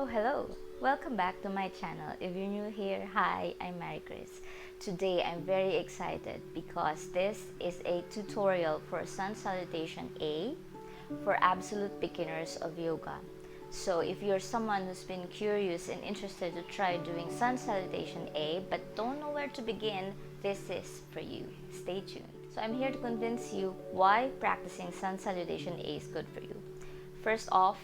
Hello! Welcome back to my channel. If you're new here, hi, I'm Mary Chris. Today I'm very excited because this is a tutorial for Sun Salutation A for absolute beginners of yoga. So if you're someone who's been curious and interested to try doing Sun Salutation A but don't know where to begin, this is for you. Stay tuned. So I'm here to convince you why practicing Sun Salutation A is good for you. First off,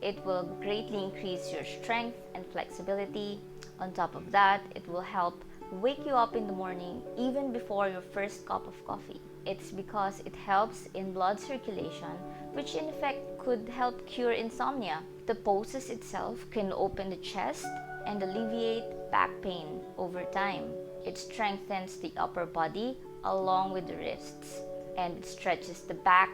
it will greatly increase your strength and flexibility. On top of that, it will help wake you up in the morning even before your first cup of coffee. It's because it helps in blood circulation, which in effect could help cure insomnia. The poses itself can open the chest and alleviate back pain over time. It strengthens the upper body along with the wrists, and it stretches the back,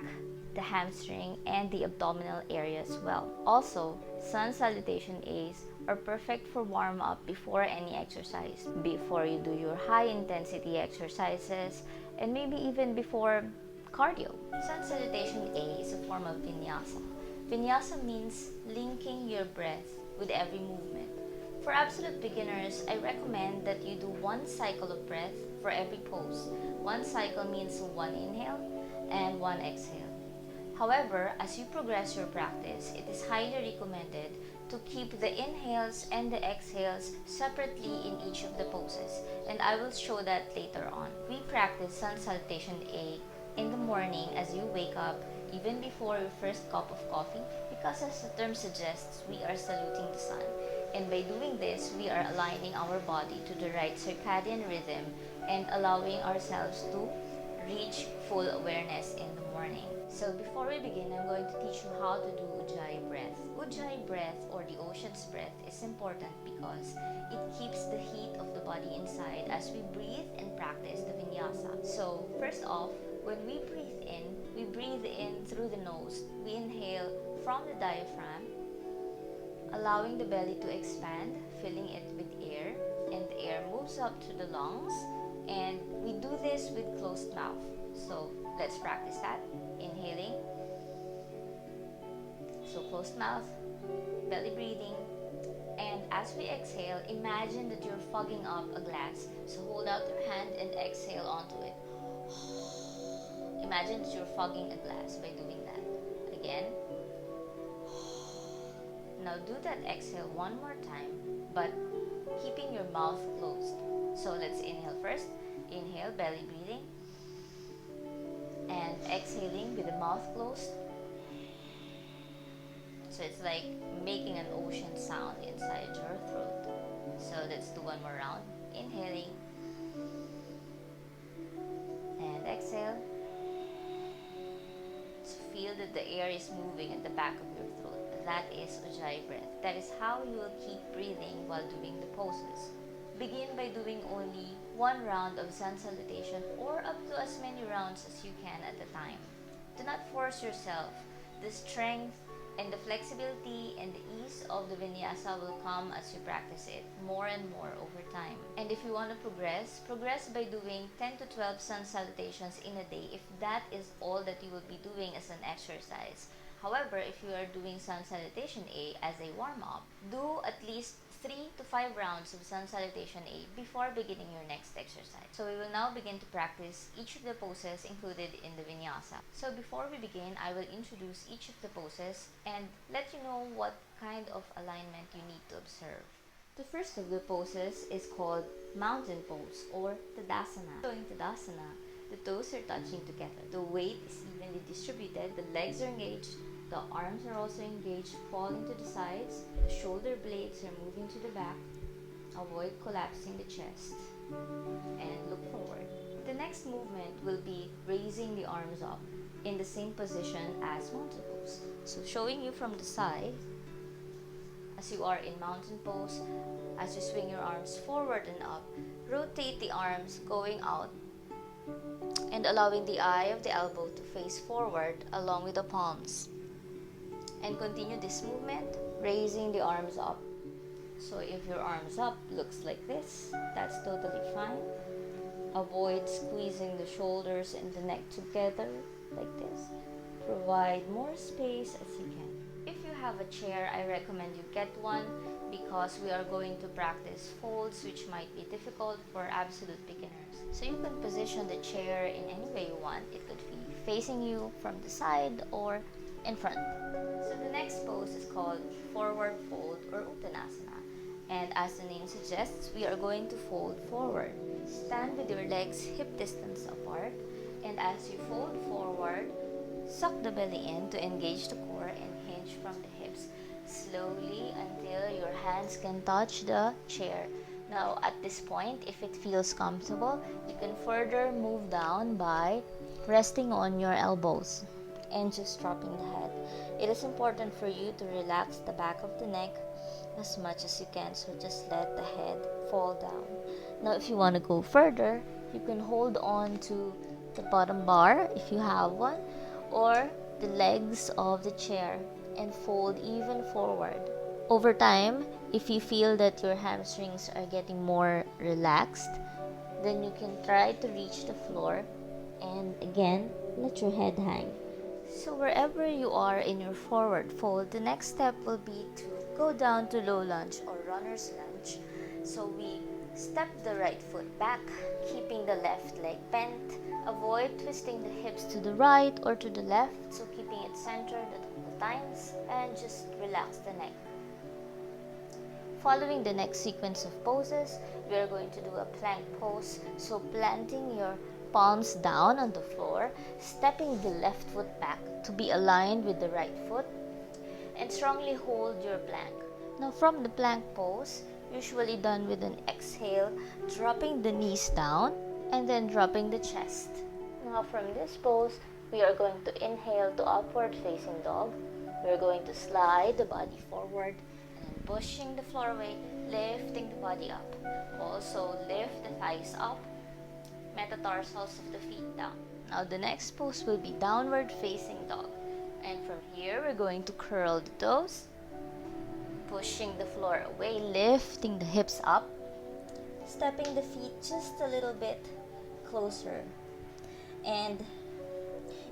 the hamstring, and the abdominal area as well. Also, Sun Salutation A's are perfect for warm up before any exercise, before you do your high intensity exercises, and maybe even before cardio. Sun Salutation A is a form of vinyasa. Vinyasa means linking your breath with every movement. For absolute beginners, I recommend that you do one cycle of breath for every pose. One cycle means one inhale and one exhale. However, as you progress your practice, it is highly recommended to keep the inhales and the exhales separately in each of the poses, and I will show that later on. We practice Sun Salutation A in the morning as you wake up, even before your first cup of coffee, because as the term suggests, we are saluting the sun. And by doing this, we are aligning our body to the right circadian rhythm and allowing ourselves to reach full awareness in the morning. So before we begin, I'm going to teach you how to do Ujjayi breath. Ujjayi breath, or the ocean's breath, is important because it keeps the heat of the body inside as we breathe and practice the vinyasa. So first off, when we breathe in through the nose. We inhale from the diaphragm, allowing the belly to expand, filling it with air, and the air moves up to the lungs, and we do this with closed mouth. So let's practice that. Inhaling, so closed mouth, belly breathing, and as we exhale, imagine that you're fogging up a glass. So hold out your hand and exhale onto it. Imagine that you're fogging a glass by doing that. Again. Now do that exhale one more time, but keeping your mouth closed. So let's inhale first. Inhale, belly breathing, and exhaling with the mouth closed. So it's like making an ocean sound inside your throat. So let's do one more round. Inhaling and exhale. So feel that the air is moving at the back of your throat. That is Ujjayi breath. That is how you will keep breathing while doing the poses. Begin by doing only one round of Sun Salutation or up to as many rounds as you can at a time. Do not force yourself. The strength and the flexibility and the ease of the vinyasa will come as you practice it more and more over time. And if you want to progress by doing 10 to 12 Sun Salutations in a day if that is all that you will be doing as an exercise. However, if you are doing Sun Salutation A as a warm-up, do at least 3 to 5 rounds of Sun Salutation A before beginning your next exercise. So we will now begin to practice each of the poses included in the vinyasa. So before we begin, I will introduce each of the poses and let you know what kind of alignment you need to observe. The first of the poses is called mountain pose or Tadasana. So in Tadasana, the toes are touching together. The weight is evenly distributed, the legs are engaged, the arms are also engaged, falling to the sides, the shoulder blades are moving to the back. Avoid collapsing the chest and look forward. The next movement will be raising the arms up in the same position as mountain pose. So showing you from the side, as you are in mountain pose, as you swing your arms forward and up, rotate the arms going out and allowing the eye of the elbow to face forward along with the palms. And continue this movement, raising the arms up. So if your arms up looks like this, that's totally fine. Avoid squeezing the shoulders and the neck together like this. Provide more space as you can. If you have a chair, I recommend you get one because we are going to practice folds which might be difficult for absolute beginners. So you can position the chair in any way you want. It could be facing you from the side or in front. So the next pose is called forward fold or uttanasana. And as the name suggests, we are going to fold forward. Stand with your legs hip distance apart, and as you fold forward, suck the belly in to engage the core and hinge from the hips slowly until your hands can touch the chair. Now at this point, if it feels comfortable, you can further move down by resting on your elbows and just dropping the head. It is important for you to relax the back of the neck as much as you can, so just let the head fall down. Now if you want to go further, you can hold on to the bottom bar if you have one, or the legs of the chair and fold even forward. Over time, if you feel that your hamstrings are getting more relaxed, then you can try to reach the floor and again let your head hang. So wherever you are in your forward fold, the next step will be to go down to low lunge or runner's lunge. So we step the right foot back, keeping the left leg bent. Avoid twisting the hips to the right or to the left, so keeping it centered at all times, and just relax the neck. Following the next sequence of poses, we are going to do a plank pose. So planting your palms down on the floor, stepping the left foot back to be aligned with the right foot, and strongly hold your plank. Now from the plank pose, usually done with an exhale, dropping the knees down and then dropping the chest. Now from this pose, we are going to inhale to upward facing dog. We are going to slide the body forward and pushing the floor away, lifting the body up. Also lift the thighs up, metatarsals of the feet down. Now the next pose will be downward facing dog. And from here, we're going to curl the toes, pushing the floor away, lifting the hips up, stepping the feet just a little bit closer. And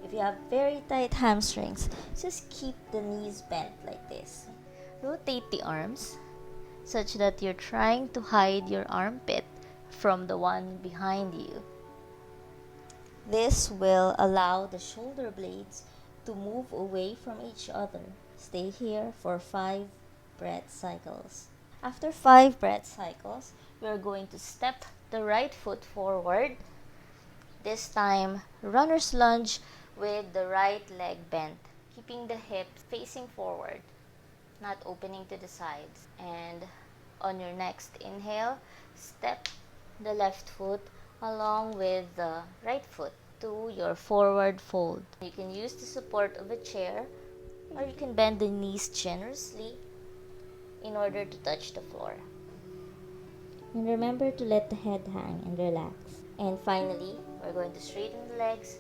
if you have very tight hamstrings, just keep the knees bent like this. Rotate the arms such that you're trying to hide your armpit from the one behind you. This will allow the shoulder blades to move away from each other. Stay here for 5 breath cycles. After 5 breath cycles, we are going to step the right foot forward. This time, runner's lunge with the right leg bent, keeping the hips facing forward, not opening to the sides. And on your next inhale, step the left foot along with the right foot to your forward fold. You can use the support of a chair, or you can bend the knees generously in order to touch the floor. And remember to let the head hang and relax. And finally, we're going to straighten the legs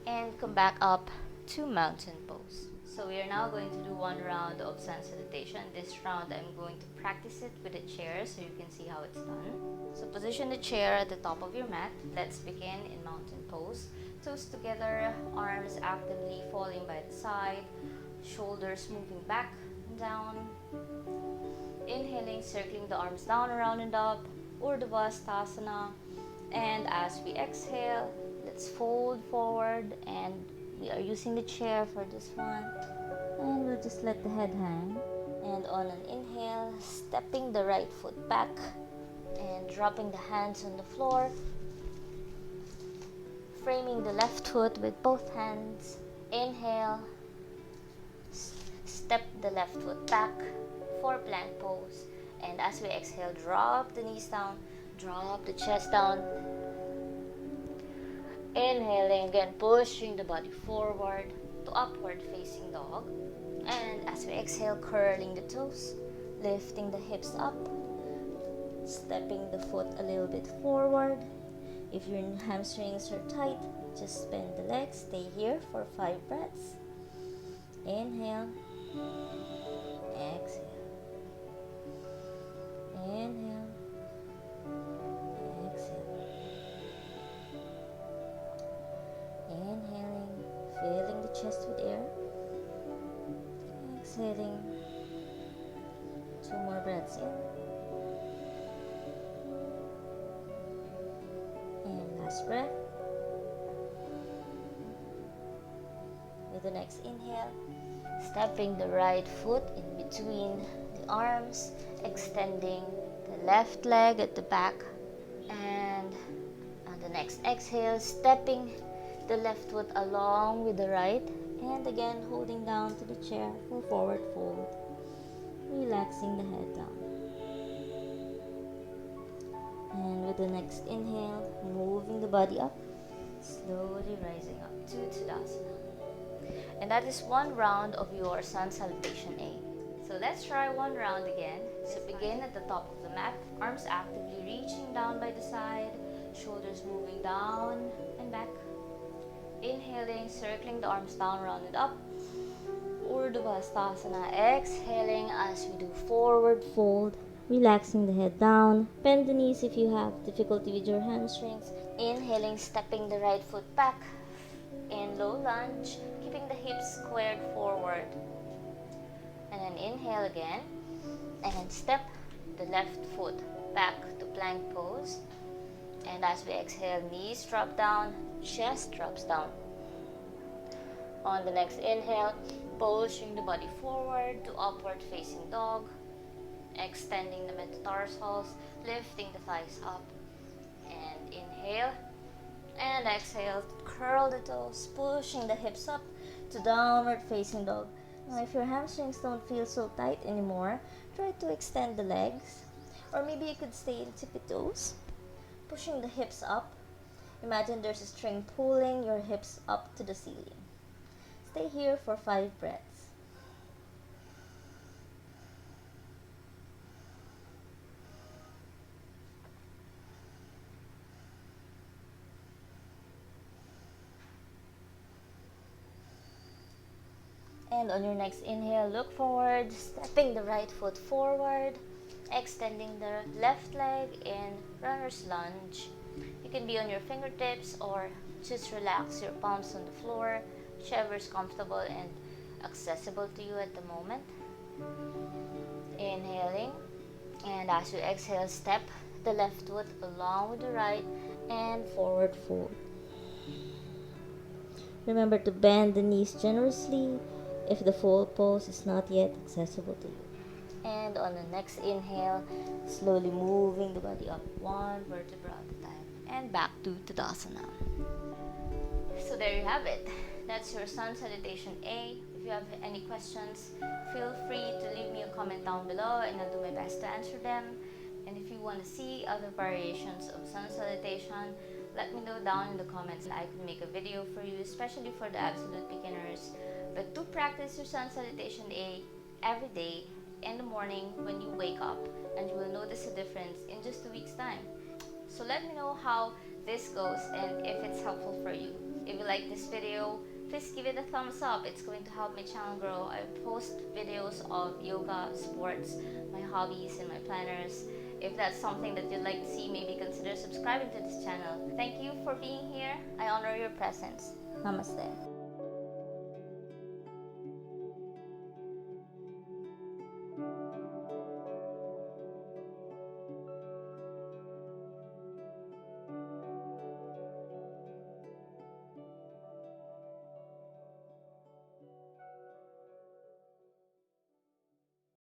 and come back up to mountain pose. So we are now going to do one round of sun salutation. This round I'm going to practice it with a chair so you can see how it's done. So position the chair at the top of your mat. Let's begin in mountain pose. Toes together, arms actively falling by the side, shoulders moving back and down. Inhaling, circling the arms down, around and up, Urdhva-sthasana. And as we exhale, let's fold forward, and we are using the chair for this one. And we'll just let the head hang. And on an inhale, stepping the right foot back and dropping the hands on the floor. Framing the left foot with both hands. Inhale, step the left foot back for plank pose. And as we exhale, drop the knees down, drop the chest down. Inhaling again, pushing the body forward to upward facing dog. And as we exhale, curling the toes, lifting the hips up, stepping the foot a little bit forward. If your hamstrings are tight, just bend the legs. Stay here for 5 breaths. Inhale, exhale. Inhale, exhale. Inhaling, filling the chest with air. exhaling. 2 more breaths in. And last breath. With the next inhale, stepping the right foot in between the arms, extending the left leg at the back, and on the next exhale, stepping the left foot along with the right, and again holding down to the chair for forward fold, relaxing the head down. And with the next inhale, moving the body up, slowly rising up to Tadasana. And that is one round of your Sun Salutation A. So let's try one round again. So begin at the top of the mat, arms actively reaching down by the side, shoulders moving down and back. Inhaling, circling the arms down, round and up. Urdhva Hastasana. Exhaling as we do forward fold, relaxing the head down. Bend the knees if you have difficulty with your hamstrings. Inhaling, stepping the right foot back in low lunge, keeping the hips squared forward. And then inhale again, and step the left foot back to plank pose. And as we exhale, knees drop down, chest drops down. On the next inhale, pushing the body forward to upward facing dog, extending the metatarsals, lifting the thighs up. And inhale, and exhale, curl the toes, pushing the hips up to downward facing dog. Now if your hamstrings don't feel so tight anymore, try to extend the legs, or maybe you could stay in tippy toes, pushing the hips up. Imagine there's a string pulling your hips up to the ceiling. Stay here for 5 breaths. And on your next inhale, look forward, stepping the right foot forward, extending the left leg in runner's lunge. You can be on your fingertips or just relax your palms on the floor, whichever is comfortable and accessible to you at the moment. Inhaling, and as you exhale, step the left foot along with the right and forward fold. Remember to bend the knees generously if the fold pose is not yet accessible to you. And on the next inhale, slowly moving the body up one vertebra at a time and back to Tadasana. So there you have it. That's your Sun Salutation A. If you have any questions, feel free to leave me a comment down below and I'll do my best to answer them. And if you want to see other variations of Sun Salutation, let me know down in the comments and I can make a video for you, especially for the absolute beginners. But do practice your Sun Salutation A every day in the morning when you wake up, and you will notice a difference in just 2 weeks' time. So let me know how this goes and if it's helpful for you. If you like this video, please give it a thumbs up. It's going to help my channel grow. I post videos of yoga, sports, my hobbies, and my planners. If that's something that you'd like to see, maybe consider subscribing to this channel. Thank you for being here. I honor your presence. Namaste.